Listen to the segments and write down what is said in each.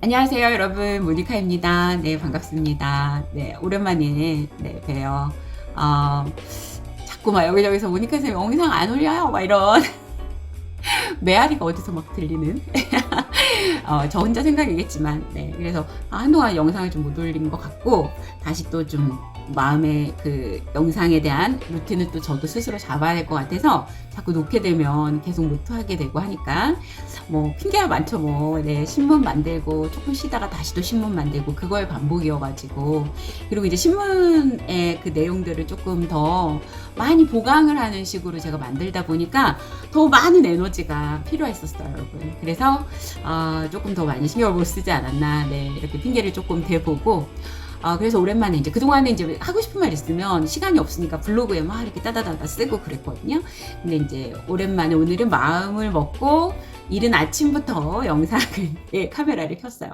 안녕하세요, 여러분. 모니카입니다. 네, 반갑습니다. 네, 오랜만에 봬요. 어, 자꾸 막 여기저기서 모니카 쌤 영상 안 올려요? 막 이런 메아리가 어디서 막 들리는. 저 혼자 생각이겠지만, 네. 그래서 한동안 영상을 좀 못 올린 것 같고, 다시 또 좀 마음의 그 영상에 대한 루틴을 또 저도 스스로 잡아야 될 것 같아서 자꾸 놓게 되면 계속 못 하게 되고 하니까 뭐 핑계가 많죠. 뭐 네, 신문 만들고 조금 쉬다가 다시 또 신문 만들고 그거의 반복이어가지고, 그리고 이제 신문의 그 내용들을 조금 더 많이 보강을 하는 식으로 제가 만들다 보니까 더 많은 에너지가 필요했었어요, 여러분. 그래서 조금 더 많이 신경을 못 쓰지 않았나, 네, 이렇게 핑계를 조금 대보고, 그래서 오랜만에 이제 그동안에 이제 하고 싶은 말 있으면 시간이 없으니까 블로그에 막 이렇게 따다다다 쓰고 그랬거든요. 근데 이제 오랜만에 오늘은 마음을 먹고 이른 아침부터 영상을, 예, 카메라를 켰어요.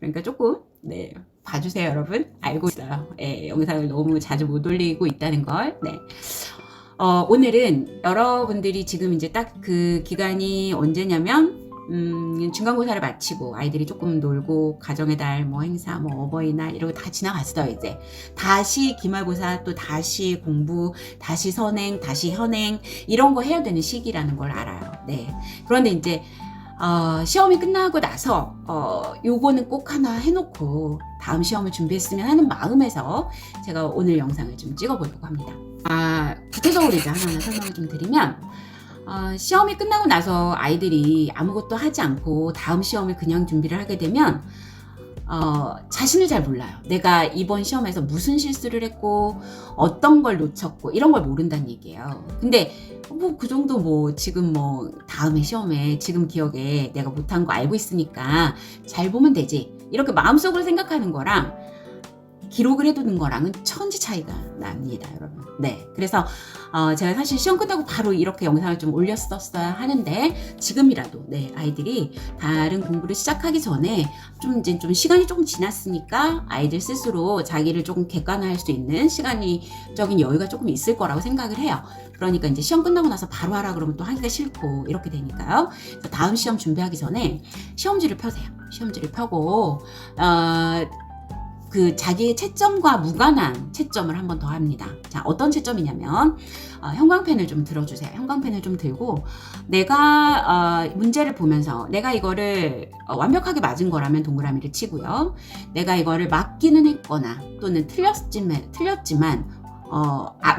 그러니까 조금, 네, 봐주세요, 여러분. 알고 있어요. 예, 영상을 너무 자주 못 올리고 있다는 걸. 네. 오늘은 여러분들이 지금 이제 딱 그 기간이 언제냐면, 중간고사를 마치고 아이들이 조금 놀고 가정의 달, 뭐 행사, 뭐 어버이날 이런 거 다 지나갔어요. 이제 다시 기말고사, 또 다시 공부, 다시 선행, 다시 현행 이런 거 해야 되는 시기라는 걸 알아요. 네. 그런데 이제 시험이 끝나고 나서 요거는 꼭 하나 해놓고 다음 시험을 준비했으면 하는 마음에서 제가 오늘 영상을 좀 찍어보려고 합니다. 구체적으로 이제 하나하나 설명을 좀 드리면, 시험이 끝나고 나서 아이들이 아무것도 하지 않고 다음 시험을 그냥 준비를 하게 되면 자신을 잘 몰라요. 내가 이번 시험에서 무슨 실수를 했고 어떤 걸 놓쳤고 이런 걸 모른다는 얘기예요. 근데 뭐 그 정도, 뭐 지금 뭐 다음에 시험에 지금 기억에 내가 못한 거 알고 있으니까 잘 보면 되지, 이렇게 마음속으로 생각하는 거랑 기록을 해두는 거랑은 천지 차이가 납니다, 여러분. 네. 그래서 제가 사실 시험 끝나고 바로 이렇게 영상을 좀 올렸었어야 하는데, 지금이라도, 네, 아이들이 다른 공부를 시작하기 전에 이제 좀 시간이 조금 지났으니까 아이들 스스로 자기를 조금 객관화할 수 있는 시간적인 여유가 조금 있을 거라고 생각을 해요. 그러니까 이제 시험 끝나고 나서 바로 하라 그러면 또 하기가 싫고 이렇게 되니까요. 그래서 다음 시험 준비하기 전에 시험지를 펴세요. 시험지를 펴고 그 자기의 채점과 무관한 채점을 한 번 더 합니다. 자, 어떤 채점이냐면, 형광펜을 좀 들어주세요. 형광펜을 좀 들고, 내가 문제를 보면서 내가 이거를 완벽하게 맞은 거라면 동그라미를 치고요. 내가 이거를 맞기는 했거나 또는 틀렸지만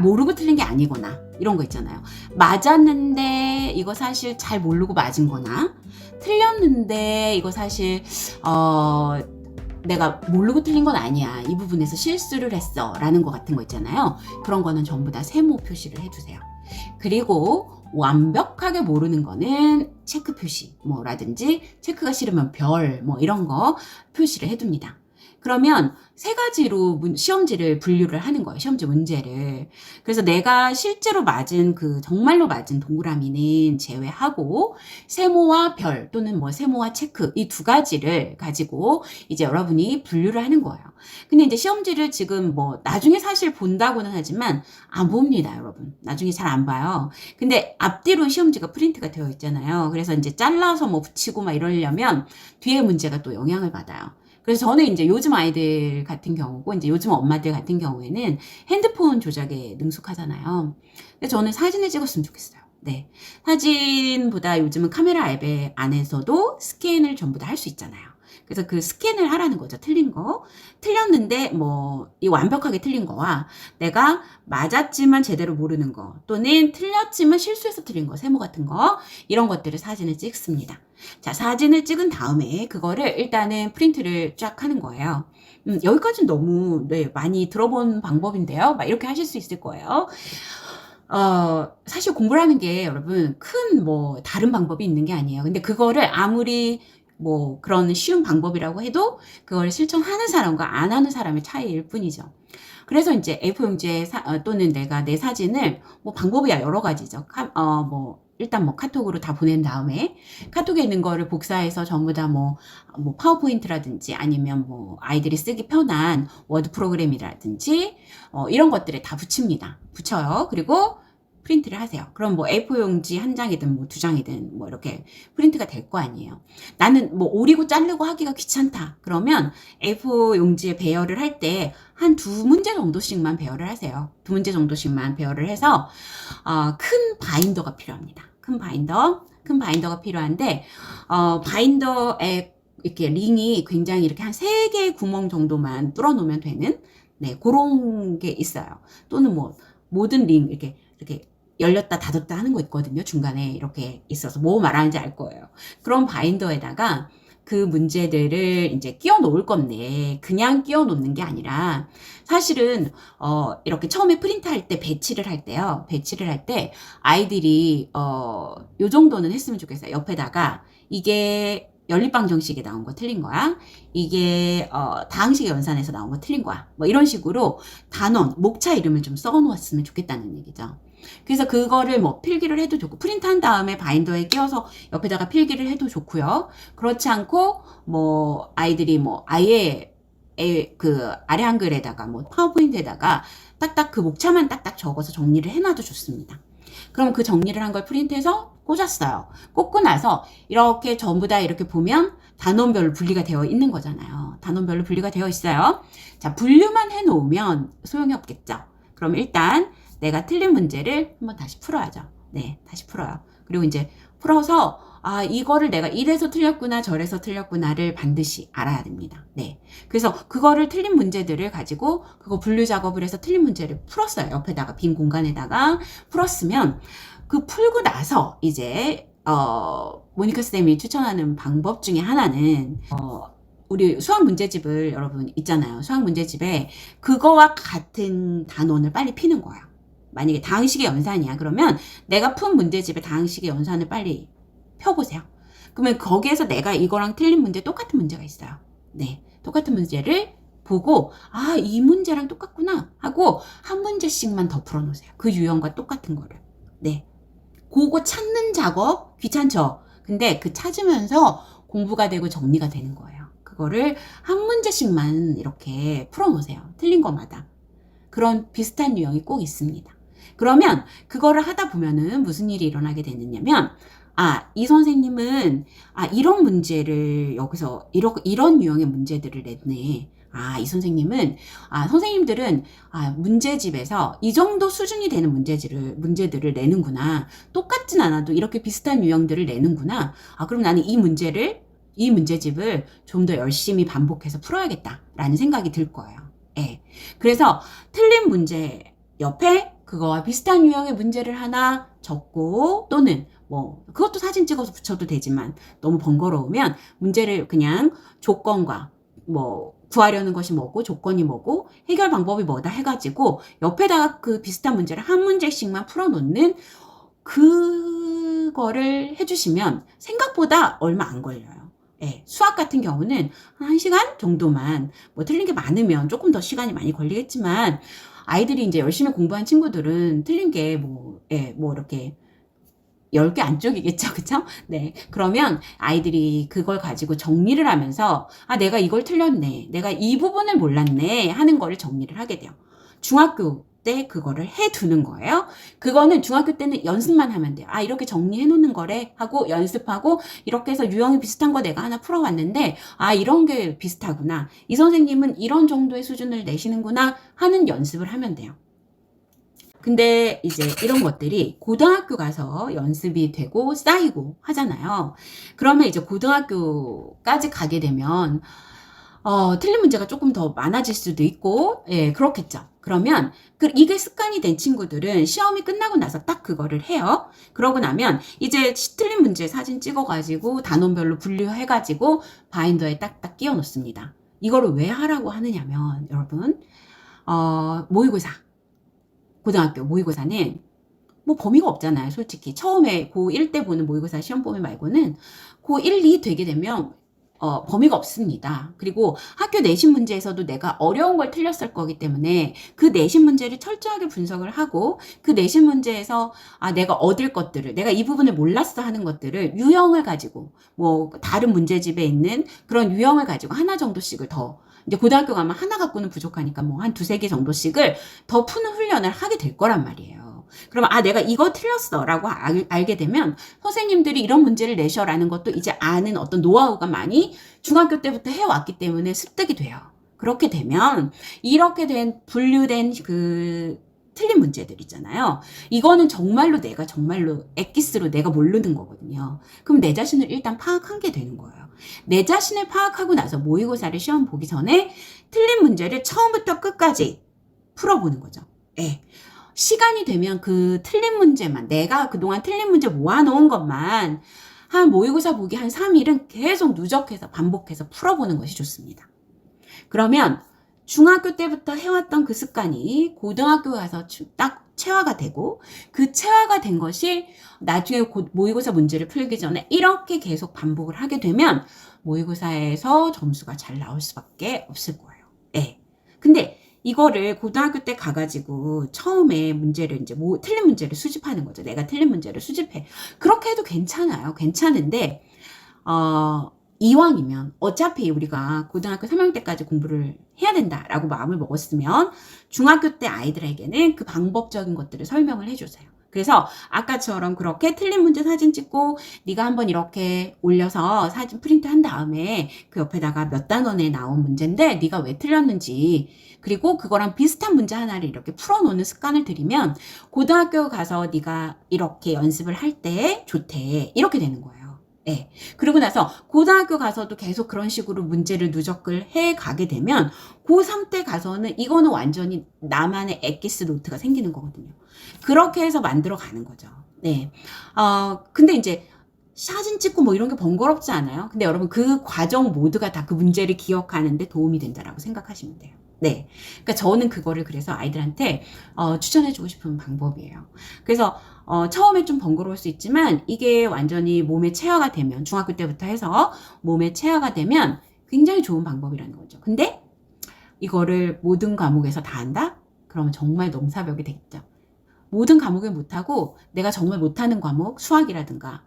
모르고 틀린 게 아니거나 이런 거 있잖아요. 맞았는데 이거 사실 잘 모르고 맞은 거나, 틀렸는데 이거 사실 내가 모르고 틀린 건 아니야, 이 부분에서 실수를 했어 라는 거 같은 거 있잖아요. 그런 거는 전부 다 세모 표시를 해주세요. 그리고 완벽하게 모르는 거는 체크 표시 뭐라든지, 체크가 싫으면 별 뭐 이런 거 표시를 해둡니다. 그러면 세 가지로 시험지를 분류를 하는 거예요. 시험지 문제를. 그래서 내가 실제로 맞은, 그 정말로 맞은 동그라미는 제외하고 세모와 별 또는 뭐 세모와 체크, 이 두 가지를 가지고 이제 여러분이 분류를 하는 거예요. 근데 이제 시험지를 지금 뭐 나중에 사실 본다고는 하지만 안 봅니다, 여러분. 나중에 잘 안 봐요. 근데 앞뒤로 시험지가 프린트가 되어 있잖아요. 그래서 이제 잘라서 뭐 붙이고 막 이러려면 뒤에 문제가 또 영향을 받아요. 그래서 저는 이제 요즘 아이들 같은 경우고, 이제 요즘 엄마들 같은 경우에는 핸드폰 조작에 능숙하잖아요. 근데 저는 사진을 찍었으면 좋겠어요. 네. 사진보다 요즘은 카메라 앱에 안에서도 스캔을 전부 다 할 수 있잖아요. 그래서 그 스캔을 하라는 거죠. 틀린 거. 틀렸는데 뭐 이 완벽하게 틀린 거와 내가 맞았지만 제대로 모르는 거, 또는 틀렸지만 실수해서 틀린 거, 세모 같은 거, 이런 것들을 사진을 찍습니다. 자, 사진을 찍은 다음에 그거를 일단은 프린트를 쫙 하는 거예요. 여기까지는 너무, 네, 많이 들어본 방법인데요. 막 이렇게 하실 수 있을 거예요. 사실 공부라는 게 여러분 큰 뭐 다른 방법이 있는 게 아니에요. 근데 그거를 아무리 뭐 그런 쉬운 방법이라고 해도 그걸 실천하는 사람과 안 하는 사람의 차이일 뿐이죠. 그래서 이제 A4용지에 또는 내가 내 사진을, 뭐 방법이 여러 가지죠. 뭐 일단 뭐 카톡으로 다 보낸 다음에 카톡에 있는 거를 복사해서 전부 다 뭐 파워포인트라든지 아니면 뭐 아이들이 쓰기 편한 워드 프로그램이라든지 이런 것들에 다 붙입니다. 붙여요. 그리고 프린트를 하세요. 그럼 뭐 A4 용지 한 장이든 뭐 두 장이든 뭐 이렇게 프린트가 될 거 아니에요. 나는 뭐 오리고 자르고 하기가 귀찮다. 그러면 A4 용지에 배열을 할 때 한 두 문제 정도씩만 배열을 하세요. 두 문제 정도씩만 배열을 해서 큰 바인더가 필요합니다. 큰 바인더가 필요한데 바인더에 이렇게 링이 굉장히 이렇게 한 3개의 구멍 정도만 뚫어 놓으면 되는 그런 게 있어요. 또는 뭐 모든 링 이렇게 열렸다 닫았다 하는 거 있거든요. 중간에 이렇게 있어서 뭐 말하는지 알 거예요. 그런 바인더에다가 그 문제들을 이제 끼워 놓을 건데 그냥 끼워 놓는 게 아니라 사실은 이렇게 처음에 프린트할 때 배치를 할 때요. 배치를 할 때 아이들이 요 정도는 했으면 좋겠어요. 옆에다가 이게 연립방정식에 나온 거 틀린 거야. 이게 다항식의 연산에서 나온 거 틀린 거야. 뭐 이런 식으로 단원, 목차 이름을 좀 써 놓았으면 좋겠다는 얘기죠. 그래서 그거를 뭐 필기를 해도 좋고 프린트한 다음에 바인더에 끼워서 옆에다가 필기를 해도 좋고요. 그렇지 않고 뭐 아이들이 뭐 아예 그 아래 한글에다가 뭐 파워포인트에다가 딱딱 그 목차만 딱딱 적어서 정리를 해놔도 좋습니다. 그럼 그 정리를 한 걸 프린트해서 꽂았어요. 꽂고 나서 이렇게 전부 다 이렇게 보면 단원별로 분리가 되어 있는 거잖아요. 단원별로 분리가 되어 있어요. 자, 분류만 해 놓으면 소용이 없겠죠. 그럼 일단 내가 틀린 문제를 한번 다시 풀어야죠. 네, 다시 풀어요. 그리고 이제 풀어서 이거를 내가 이래서 틀렸구나 저래서 틀렸구나를 반드시 알아야 됩니다. 네, 그래서 그거를 틀린 문제들을 가지고 그거 분류 작업을 해서 틀린 문제를 풀었어요. 옆에다가 빈 공간에다가 풀었으면 그 풀고 나서 이제 모니카 쌤이 추천하는 방법 중에 하나는 우리 수학 문제집을 여러분 있잖아요. 수학 문제집에 그거와 같은 단원을 빨리 피는 거예요. 만약에 다항식의 연산이야. 그러면 내가 푼 문제집에 다항식의 연산을 빨리 펴보세요. 그러면 거기에서 내가 이거랑 틀린 문제 똑같은 문제가 있어요. 네, 똑같은 문제를 보고 이 문제랑 똑같구나 하고 한 문제씩만 더 풀어놓으세요. 그 유형과 똑같은 거를. 네, 그거 찾는 작업 귀찮죠? 근데 그 찾으면서 공부가 되고 정리가 되는 거예요. 그거를 한 문제씩만 이렇게 풀어놓으세요. 틀린 거마다. 그런 비슷한 유형이 꼭 있습니다. 그러면 그거를 하다 보면은 무슨 일이 일어나게 되느냐면 이 선생님은 이런 문제를 여기서 이런 유형의 문제들을 냈네. 이 선생님은 선생님들은 문제집에서 이 정도 수준이 되는 문제들을 내는구나. 똑같진 않아도 이렇게 비슷한 유형들을 내는구나. 그럼 나는 이 문제집을 좀 더 열심히 반복해서 풀어야겠다라는 생각이 들 거예요. 예. 그래서 틀린 문제 옆에 그거와 비슷한 유형의 문제를 하나 적고 또는 뭐 그것도 사진 찍어서 붙여도 되지만 너무 번거로우면 문제를 그냥 조건과 뭐 구하려는 것이 뭐고 조건이 뭐고 해결 방법이 뭐다 해가지고 옆에다가 그 비슷한 문제를 한 문제씩만 풀어놓는 그거를 해주시면 생각보다 얼마 안 걸려요. 예, 수학 같은 경우는 한 1시간 정도만 뭐 틀린 게 많으면 조금 더 시간이 많이 걸리겠지만 아이들이 이제 열심히 공부한 친구들은 틀린 게 뭐 이렇게 10개 안쪽이겠죠. 그쵸? 네. 그러면 아이들이 그걸 가지고 정리를 하면서 내가 이걸 틀렸네. 내가 이 부분을 몰랐네. 하는 거를 정리를 하게 돼요. 중학교 때 그거를 해두는 거예요. 그거는 중학교 때는 연습만 하면 돼요. 이렇게 정리해 놓는 거래 하고 연습하고 이렇게 해서 유형이 비슷한 거 내가 하나 풀어왔는데 이런 게 비슷하구나. 이 선생님은 이런 정도의 수준을 내시는구나 하는 연습을 하면 돼요. 근데 이제 이런 것들이 고등학교 가서 연습이 되고 쌓이고 하잖아요. 그러면 이제 고등학교까지 가게 되면 틀린 문제가 조금 더 많아질 수도 있고, 예, 그렇겠죠. 그러면 이게 습관이 된 친구들은 시험이 끝나고 나서 딱 그거를 해요. 그러고 나면 이제 틀린 문제 사진 찍어가지고 단원별로 분류해가지고 바인더에 딱딱 끼워 놓습니다. 이거를 왜 하라고 하느냐면 여러분 모의고사 고등학교 모의고사는 뭐 범위가 없잖아요. 솔직히 처음에 고1 때 보는 모의고사 시험 범위 말고는 고1, 2 되게 되면 범위가 없습니다. 그리고 학교 내신 문제에서도 내가 어려운 걸 틀렸을 거기 때문에 그 내신 문제를 철저하게 분석을 하고 그 내신 문제에서 내가 얻을 것들을 내가 이 부분을 몰랐어 하는 것들을 유형을 가지고 뭐 다른 문제집에 있는 그런 유형을 가지고 하나 정도씩을 더 이제 고등학교 가면 하나 갖고는 부족하니까 뭐 한 두세 개 정도씩을 더 푸는 훈련을 하게 될 거란 말이에요. 그러면 아, 내가 이거 틀렸어 라고 알게 되면 선생님들이 이런 문제를 내셔라는 것도 이제 아는 어떤 노하우가 많이 중학교 때부터 해왔기 때문에 습득이 돼요. 그렇게 되면 이렇게 된 분류된 그 틀린 문제들 있잖아요. 이거는 정말로 내가 정말로 엑기스로 내가 모르는 거거든요. 그럼 내 자신을 일단 파악한 게 되는 거예요. 내 자신을 파악하고 나서 모의고사를 시험 보기 전에 틀린 문제를 처음부터 끝까지 풀어보는 거죠. 예. 시간이 되면 그 틀린 문제만, 내가 그동안 틀린 문제 모아놓은 것만 한 모의고사 보기 한 3일은 계속 누적해서 반복해서 풀어보는 것이 좋습니다. 그러면 중학교 때부터 해왔던 그 습관이 고등학교 가서 딱 체화가 되고, 그 체화가 된 것이 나중에 모의고사 문제를 풀기 전에 이렇게 계속 반복을 하게 되면 모의고사에서 점수가 잘 나올 수밖에 없을 거예요. 네. 근데 이거를 고등학교 때 가가지고 처음에 문제를 이제 틀린 문제를 수집하는 거죠. 내가 틀린 문제를 수집해. 그렇게 해도 괜찮아요. 괜찮은데, 이왕이면 어차피 우리가 고등학교 3학년 때까지 공부를 해야 된다라고 마음을 먹었으면 중학교 때 아이들에게는 그 방법적인 것들을 설명을 해주세요. 그래서 아까처럼 그렇게 틀린 문제 사진 찍고 네가 한번 이렇게 올려서 사진 프린트한 다음에 그 옆에다가 몇 단원에 나온 문제인데 네가 왜 틀렸는지, 그리고 그거랑 비슷한 문제 하나를 이렇게 풀어놓는 습관을 들이면 고등학교 가서 네가 이렇게 연습을 할 때 좋대, 이렇게 되는 거예요. 네. 그리고 나서 고등학교 가서도 계속 그런 식으로 문제를 누적을 해 가게 되면 고3 때 가서는 이거는 완전히 나만의 엑기스 노트가 생기는 거거든요. 그렇게 해서 만들어 가는 거죠. 네. 근데 이제 사진 찍고 뭐 이런 게 번거롭지 않아요. 근데 여러분 그 과정 모두가 다 그 문제를 기억하는데 도움이 된다라고 생각하시면 돼요. 네. 그러니까 저는 그거를 그래서 아이들한테 추천해주고 싶은 방법이에요. 그래서 처음에 좀 번거로울 수 있지만 이게 완전히 몸에 체화가 되면, 중학교 때부터 해서 몸에 체화가 되면 굉장히 좋은 방법이라는 거죠. 근데 이거를 모든 과목에서 다 한다? 그러면 정말 넘사벽이 되겠죠. 모든 과목을 못하고 내가 정말 못하는 과목, 수학이라든가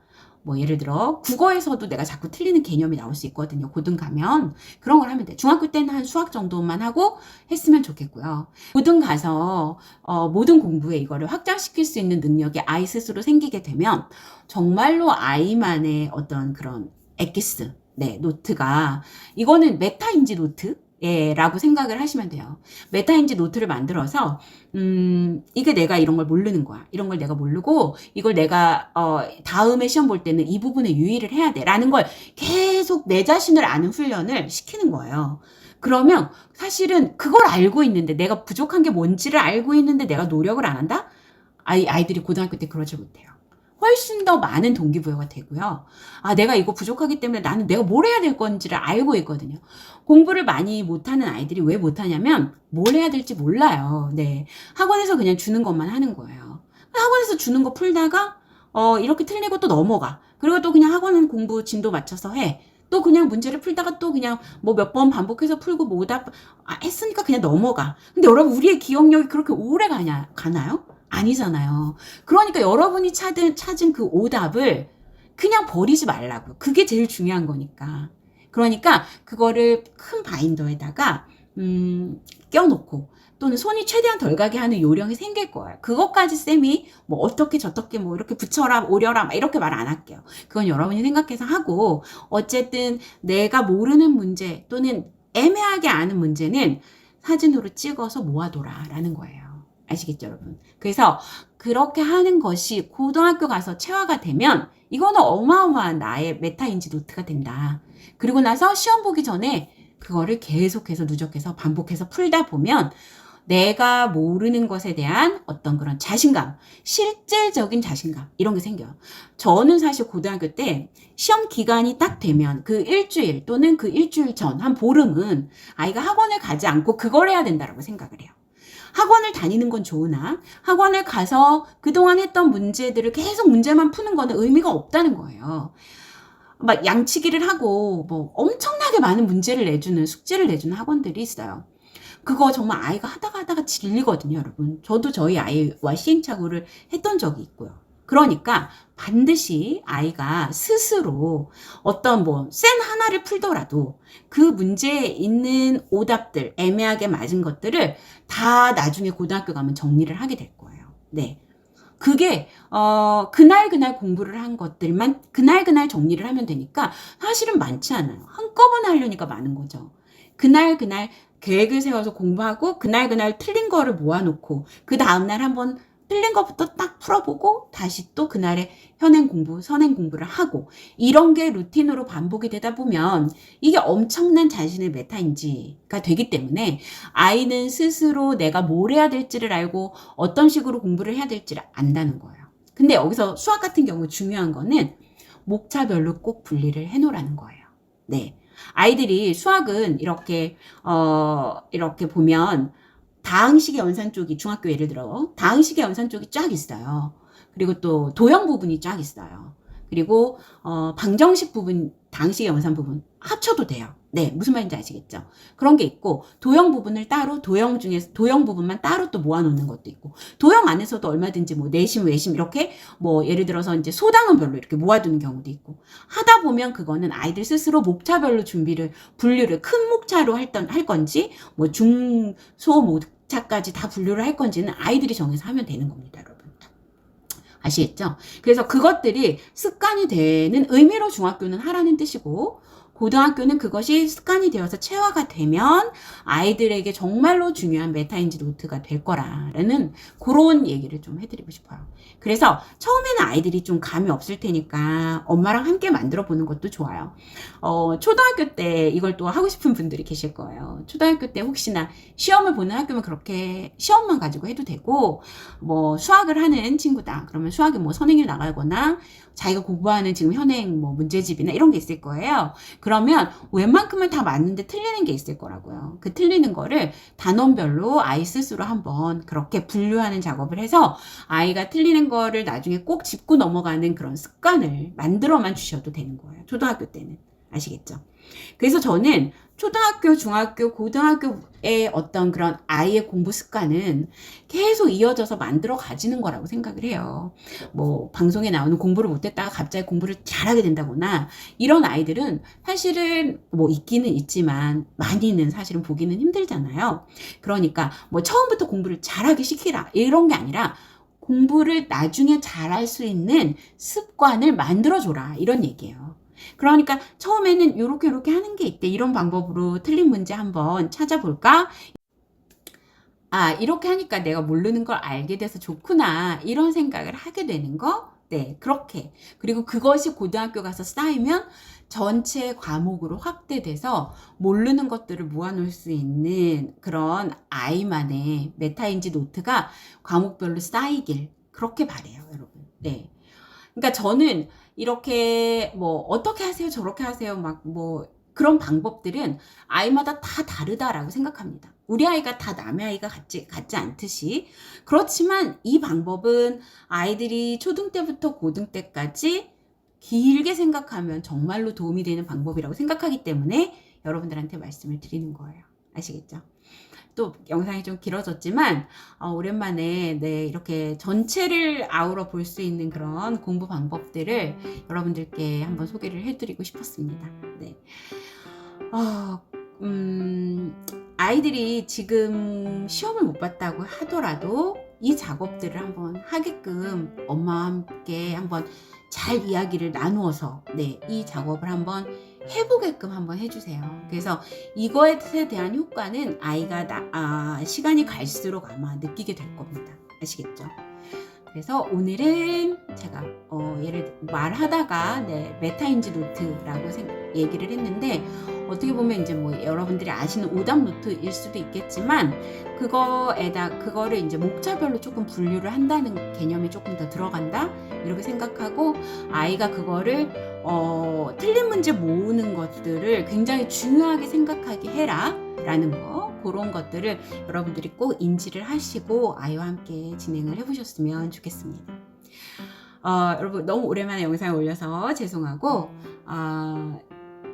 뭐 예를 들어 국어에서도 내가 자꾸 틀리는 개념이 나올 수 있거든요. 고등 가면 그런 걸 하면 돼. 중학교 때는 한 수학 정도만 하고 했으면 좋겠고요. 고등 가서 모든 공부에 이거를 확장시킬 수 있는 능력이 아이 스스로 생기게 되면 정말로 아이만의 어떤 그런 엑기스, 네, 노트가, 이거는 메타인지 노트? 예, 라고 생각을 하시면 돼요. 메타인지 노트를 만들어서, 이게 내가 이런 걸 모르는 거야. 이런 걸 내가 모르고, 이걸 내가, 다음에 시험 볼 때는 이 부분에 유의를 해야 돼. 라는 걸 계속 내 자신을 아는 훈련을 시키는 거예요. 그러면 사실은 그걸 알고 있는데, 내가 부족한 게 뭔지를 알고 있는데 내가 노력을 안 한다? 아이들이 고등학교 때 그러지 못해요. 훨씬 더 많은 동기부여가 되고요. 아, 내가 이거 부족하기 때문에 나는 내가 뭘 해야 될 건지를 알고 있거든요. 공부를 많이 못하는 아이들이 왜 못하냐면 뭘 해야 될지 몰라요. 네. 학원에서 그냥 주는 것만 하는 거예요. 학원에서 주는 거 풀다가 이렇게 틀리고 또 넘어가. 그리고 또 그냥 학원은 공부 진도 맞춰서 해. 또 그냥 문제를 풀다가 또 그냥 뭐 몇 번 반복해서 풀고 뭐 오답 했으니까 그냥 넘어가. 근데 여러분, 우리의 기억력이 그렇게 오래 가나요? 아니잖아요. 그러니까 여러분이 찾은 그 오답을 그냥 버리지 말라고. 그게 제일 중요한 거니까. 그러니까 그거를 큰 바인더에다가 껴놓고, 또는 손이 최대한 덜 가게 하는 요령이 생길 거예요. 그것까지 쌤이 뭐 어떻게 저떻게 뭐 이렇게 붙여라 오려라 막 이렇게 말 안 할게요. 그건 여러분이 생각해서 하고, 어쨌든 내가 모르는 문제 또는 애매하게 아는 문제는 사진으로 찍어서 모아둬라 라는 거예요. 아시겠죠, 여러분? 그래서 그렇게 하는 것이 고등학교 가서 체화가 되면 이거는 어마어마한 나의 메타인지 노트가 된다. 그리고 나서 시험 보기 전에 그거를 계속해서 누적해서 반복해서 풀다 보면 내가 모르는 것에 대한 어떤 그런 자신감, 실질적인 자신감, 이런 게 생겨요. 저는 사실 고등학교 때 시험 기간이 딱 되면 그 일주일 또는 그 일주일 전, 한 보름은 아이가 학원을 가지 않고 그걸 해야 된다고 생각을 해요. 학원을 다니는 건 좋으나 학원을 가서 그동안 했던 문제들을 계속 문제만 푸는 거는 의미가 없다는 거예요. 막 양치기를 하고 뭐 엄청나게 많은 문제를 내주는, 숙제를 내주는 학원들이 있어요. 그거 정말 아이가 하다가 질리거든요, 여러분. 저도 저희 아이와 시행착오를 했던 적이 있고요. 그러니까 반드시 아이가 스스로 어떤 뭐 센 하나를 풀더라도 그 문제에 있는 오답들, 애매하게 맞은 것들을 다 나중에 고등학교 가면 정리를 하게 될 거예요. 네. 그게 그날 공부를 한 것들만 그날 정리를 하면 되니까 사실은 많지 않아요. 한꺼번에 하려니까 많은 거죠. 그날 계획을 세워서 공부하고 그날 틀린 거를 모아놓고 그 다음날 한번 틀린 것부터 딱 풀어보고 다시 또 그날의 선행 공부를 하고 이런 게 루틴으로 반복이 되다 보면 이게 엄청난 자신의 메타인지가 되기 때문에 아이는 스스로 내가 뭘 해야 될지를 알고 어떤 식으로 공부를 해야 될지를 안다는 거예요. 근데 여기서 수학 같은 경우 중요한 거는 목차별로 꼭 분리를 해놓으라는 거예요. 네. 아이들이 수학은 이렇게 보면 다항식의 연산 쪽이 중학교 예를 들어 다항식의 연산 쪽이 쫙 있어요. 그리고 또 도형 부분이 쫙 있어요. 그리고 방정식 부분, 다항식의 연산 부분 합쳐도 돼요. 네, 무슨 말인지 아시겠죠? 그런 게 있고 도형 부분을 따로 도형 부분만 따로 또 모아놓는 것도 있고 도형 안에서도 얼마든지 뭐 내심 외심 이렇게 뭐 예를 들어서 이제 소당은 별로 이렇게 모아두는 경우도 있고 하다 보면 그거는 아이들 스스로 목차별로 분류를 큰 목차로 할 건지 뭐 중소 목차까지 다 분류를 할 건지는 아이들이 정해서 하면 되는 겁니다, 여러분. 아시겠죠? 그래서 그것들이 습관이 되는 의미로 중학교는 하라는 뜻이고 고등학교는 그것이 습관이 되어서 체화가 되면 아이들에게 정말로 중요한 메타인지 노트가 될 거라는 그런 얘기를 좀 해드리고 싶어요. 그래서 처음에는 아이들이 좀 감이 없을 테니까 엄마랑 함께 만들어 보는 것도 좋아요. 초등학교 때 이걸 또 하고 싶은 분들이 계실 거예요. 초등학교 때 혹시나 시험을 보는 학교면 그렇게 시험만 가지고 해도 되고 뭐 수학을 하는 친구다. 그러면 수학에 뭐 선행일 나가거나 자기가 공부하는 지금 현행 뭐 문제집이나 이런 게 있을 거예요. 그러면 웬만큼은 다 맞는데 틀리는 게 있을 거라고요. 그 틀리는 거를 단원별로 아이 스스로 한번 그렇게 분류하는 작업을 해서 아이가 틀리는 거를 나중에 꼭 짚고 넘어가는 그런 습관을 만들어만 주셔도 되는 거예요. 초등학교 때는. 아시겠죠? 그래서 저는 초등학교, 중학교, 고등학교의 어떤 그런 아이의 공부 습관은 계속 이어져서 만들어 가지는 거라고 생각을 해요. 뭐 방송에 나오는 공부를 못했다가 갑자기 공부를 잘하게 된다거나 이런 아이들은 사실은 뭐 있기는 있지만 많이는 사실은 보기는 힘들잖아요. 그러니까 뭐 처음부터 공부를 잘하게 시키라 이런 게 아니라 공부를 나중에 잘할 수 있는 습관을 만들어줘라 이런 얘기예요. 그러니까 처음에는 요렇게 하는 게 있대. 이런 방법으로 틀린 문제 한번 찾아볼까? 아, 이렇게 하니까 내가 모르는 걸 알게 돼서 좋구나. 이런 생각을 하게 되는 거. 네, 그렇게. 그리고 그것이 고등학교 가서 쌓이면 전체 과목으로 확대돼서 모르는 것들을 모아놓을 수 있는 그런 아이만의 메타인지 노트가 과목별로 쌓이길 그렇게 바래요, 여러분. 네. 그러니까 저는 이렇게 뭐 어떻게 하세요 저렇게 하세요 막 뭐 그런 방법들은 아이마다 다 다르다라고 생각합니다. 우리 아이가 다 남의 아이가 같지 않듯이 그렇지만 이 방법은 아이들이 초등 때부터 고등 때까지 길게 생각하면 정말로 도움이 되는 방법이라고 생각하기 때문에 여러분들한테 말씀을 드리는 거예요. 아시겠죠? 또 영상이 좀 길어졌지만 오랜만에 네, 이렇게 전체를 아우러 볼 수 있는 그런 공부 방법들을 여러분들께 한번 소개를 해드리고 싶었습니다. 네. 아이들이 지금 시험을 못 봤다고 하더라도 이 작업들을 한번 하게끔 엄마와 함께 한번 잘 이야기를 나누어서 네, 이 작업을 한번 해보게끔 한번 해주세요. 그래서 이거에 대한 효과는 아이가 시간이 갈수록 아마 느끼게 될 겁니다. 아시겠죠? 그래서 오늘은 제가 말하다가 네, 메타인지 노트라고 얘기를 했는데 어떻게 보면 이제 뭐 여러분들이 아시는 오답 노트일 수도 있겠지만 그거를 이제 목차별로 조금 분류를 한다는 개념이 조금 더 들어간다 이렇게 생각하고 아이가 그거를 틀린 문제 모으는 것들을 굉장히 중요하게 생각하게 해라 라는 거 그런 것들을 여러분들이 꼭 인지를 하시고 아이와 함께 진행을 해보셨으면 좋겠습니다. 여러분 너무 오랜만에 영상을 올려서 죄송하고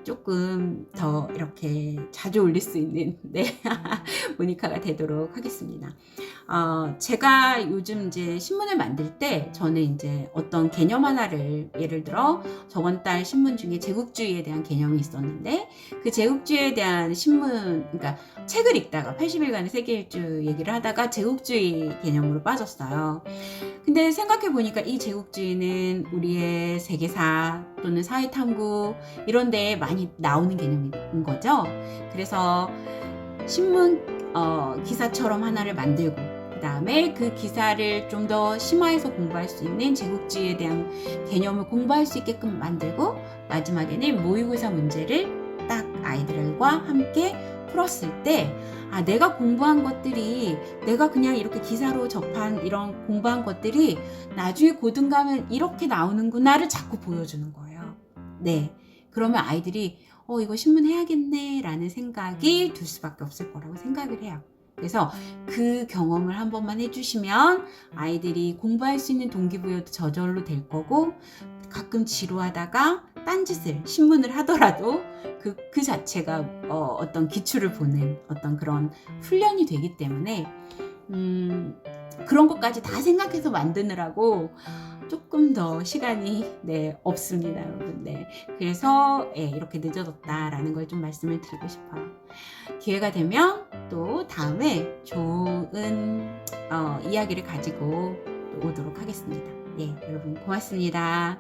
조금 더 이렇게 자주 올릴 수 있는 네 모니카가 되도록 하겠습니다. 제가 요즘 이제 신문을 만들 때 저는 이제 어떤 개념 하나를 예를 들어 저번 달 신문 중에 제국주의에 대한 개념이 있었는데 그 제국주의에 대한 신문, 그러니까 책을 읽다가 80일간의 세계 일주 얘기를 하다가 제국주의 개념으로 빠졌어요. 근데 생각해 보니까 이 제국주의는 우리의 세계사 또는 사회탐구 이런 데에 많이 나오는 개념인 거죠. 그래서 신문 기사처럼 하나를 만들고 그 다음에 그 기사를 좀 더 심화해서 공부할 수 있는 제국주의에 대한 개념을 공부할 수 있게끔 만들고 마지막에는 모의고사 문제를 딱 아이들과 함께 풀었을 때 내가 공부한 것들이 내가 그냥 이렇게 기사로 접한 이런 공부한 것들이 나중에 고등 가면 이렇게 나오는구나를 자꾸 보여주는 거예요. 네. 그러면 아이들이 이거 신문 해야겠네 라는 생각이 들 수밖에 없을 거라고 생각을 해요. 그래서 그 경험을 한 번만 해주시면 아이들이 공부할 수 있는 동기부여도 저절로 될 거고 가끔 지루하다가 딴짓을 신문을 하더라도 그 자체가 어떤 기출을 보는 어떤 그런 훈련이 되기 때문에 그런 것까지 다 생각해서 만드느라고 조금 더 시간이 없습니다, 여러분. 그래서 이렇게 늦어졌다라는 걸 좀 말씀을 드리고 싶어요. 기회가 되면 또 다음에 좋은 이야기를 가지고 또 오도록 하겠습니다. 여러분 고맙습니다.